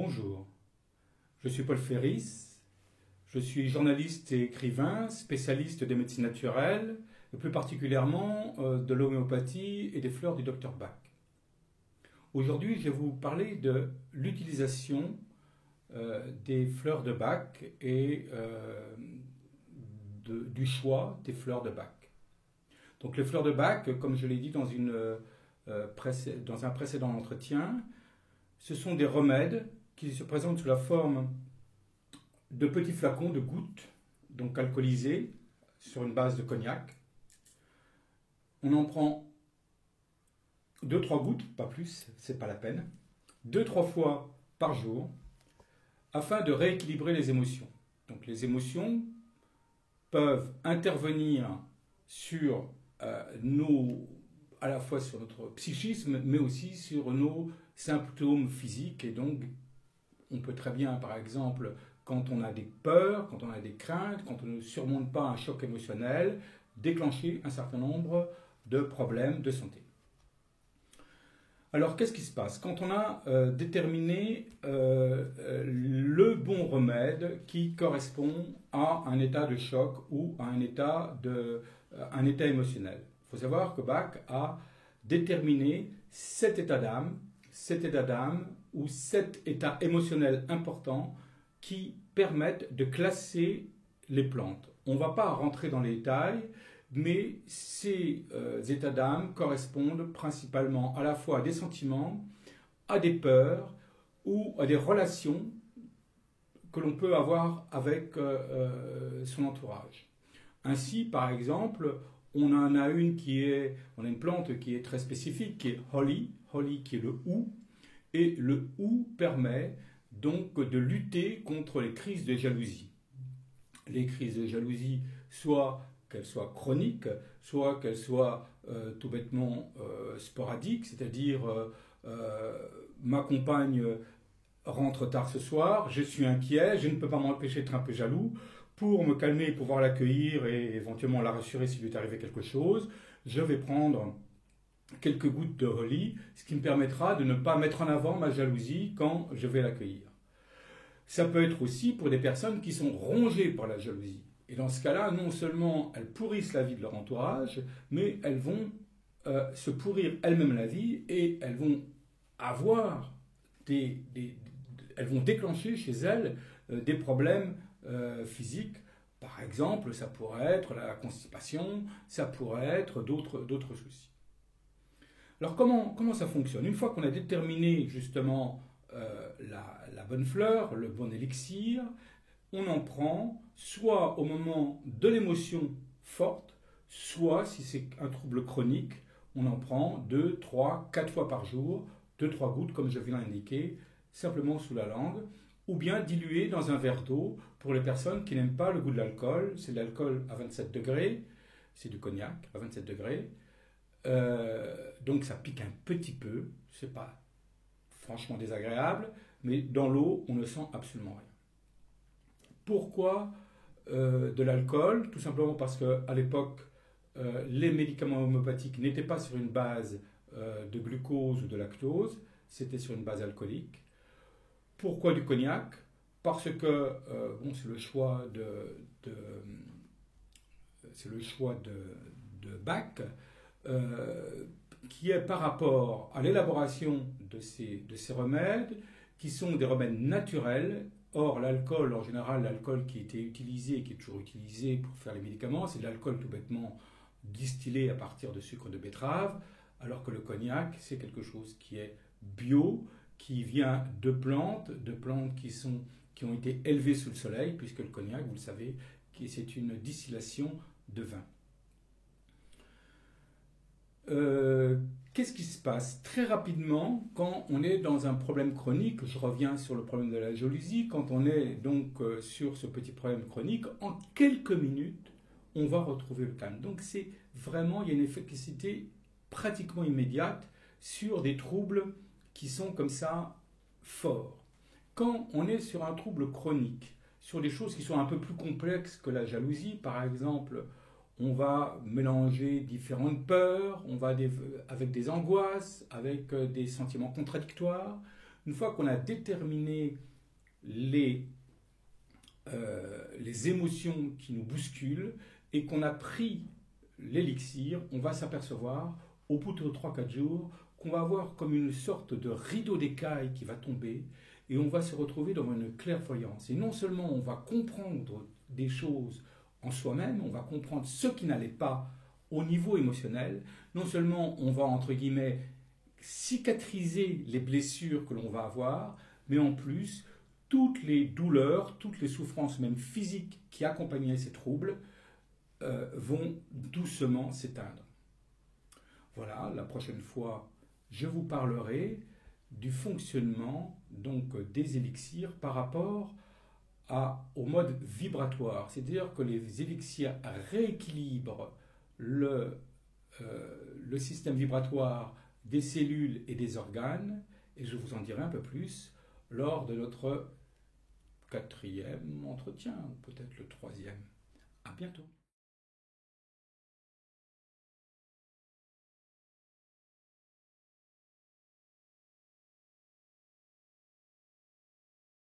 Bonjour, je suis Paul Ferris, je suis journaliste et écrivain, spécialiste des médecines naturelles, et plus particulièrement de l'homéopathie et des fleurs du Dr Bach. Aujourd'hui, je vais vous parler de l'utilisation des fleurs de Bach et du choix des fleurs de Bach. Donc les fleurs de Bach, comme je l'ai dit dans un précédent entretien, ce sont des remèdes qui se présentent sous la forme de petits flacons de gouttes, donc alcoolisés, sur une base de cognac. On en prend 2-3 gouttes, pas plus, c'est pas la peine, 2-3 fois par jour, afin de rééquilibrer les émotions. Donc les émotions peuvent intervenir sur à la fois sur notre psychisme, mais aussi sur nos symptômes physiques. Et donc, on peut très bien, par exemple, quand on a des peurs, quand on a des craintes, quand on ne surmonte pas un choc émotionnel, déclencher un certain nombre de problèmes de santé. Alors, qu'est-ce qui se passe? Quand on a déterminé le bon remède qui correspond à un état de choc ou à un état émotionnel. Il faut savoir que Bach a déterminé 7 états d'âme ou 7 états émotionnels importants qui permettent de classer les plantes. On ne va pas rentrer dans les détails, mais ces états d'âme correspondent principalement à la fois à des sentiments, à des peurs ou à des relations que l'on peut avoir avec son entourage. Ainsi, par exemple, on a une plante qui est très spécifique, qui est holly qui est le hou, et le hou permet donc de lutter contre les crises de jalousie. Les crises de jalousie, soit qu'elles soient chroniques, soit qu'elles soient tout bêtement sporadiques, c'est-à-dire ma compagne rentre tard ce soir, je suis inquiet, je ne peux pas m'empêcher d'être un peu jaloux. Pour me calmer et pouvoir l'accueillir et éventuellement la rassurer s'il lui est arrivé quelque chose, je vais prendre quelques gouttes de holly, ce qui me permettra de ne pas mettre en avant ma jalousie quand je vais l'accueillir. Ça peut être aussi pour des personnes qui sont rongées par la jalousie. Et dans ce cas-là, non seulement elles pourrissent la vie de leur entourage, mais elles vont se pourrir elles-mêmes la vie et elles vont avoir elles vont déclencher chez elles des problèmes physiques. Par exemple, ça pourrait être la constipation, ça pourrait être d'autres soucis. Alors comment ça fonctionne? Une fois qu'on a déterminé justement la bonne fleur, le bon élixir, on en prend soit au moment de l'émotion forte, soit si c'est un trouble chronique, on en prend 2, 3, 4 fois par jour, 2-3 gouttes comme je viens d'indiquer, simplement sous la langue, ou bien dilué dans un verre d'eau pour les personnes qui n'aiment pas le goût de l'alcool. C'est de l'alcool à 27 degrés, c'est du cognac à 27 degrés. Donc ça pique un petit peu, c'est pas franchement désagréable, mais dans l'eau, on ne sent absolument rien. Pourquoi de l'alcool? Tout simplement parce qu'à l'époque, les médicaments homéopathiques n'étaient pas sur une base de glucose ou de lactose, c'était sur une base alcoolique. Pourquoi du cognac? Parce que c'est le choix de Bach, qui est par rapport à l'élaboration de ces remèdes, qui sont des remèdes naturels. Or, l'alcool, en général, l'alcool qui était utilisé, qui est toujours utilisé pour faire les médicaments, c'est de l'alcool tout bêtement distillé à partir de sucre de betterave, alors que le cognac, c'est quelque chose qui est bio, qui vient de plantes qui ont été élevées sous le soleil, puisque le cognac, vous le savez, c'est une distillation de vin. Qu'est-ce qui se passe? Très rapidement, quand on est dans un problème chronique, je reviens sur le problème de la jalousie, quand on est donc sur ce petit problème chronique, en quelques minutes, on va retrouver le calme. Donc c'est vraiment, il y a une efficacité pratiquement immédiate sur des troubles qui sont comme ça forts. Quand on est sur un trouble chronique, sur des choses qui sont un peu plus complexes que la jalousie, par exemple, on va mélanger différentes peurs, on va avec des angoisses, avec des sentiments contradictoires. Une fois qu'on a déterminé les émotions qui nous bousculent et qu'on a pris l'élixir, on va s'apercevoir au bout de 3-4 jours qu'on va avoir comme une sorte de rideau d'écailles qui va tomber et on va se retrouver dans une clairvoyance. Et non seulement on va comprendre des choses en soi-même, on va comprendre ce qui n'allait pas au niveau émotionnel, non seulement on va, entre guillemets, cicatriser les blessures que l'on va avoir, mais en plus, toutes les douleurs, toutes les souffrances, même physiques, qui accompagnaient ces troubles, vont doucement s'éteindre. Voilà, la prochaine fois, je vous parlerai du fonctionnement donc des élixirs par rapport au mode vibratoire. C'est-à-dire que les élixirs rééquilibrent le système vibratoire des cellules et des organes, et je vous en dirai un peu plus lors de notre 4e entretien, ou peut-être le 3e. À bientôt.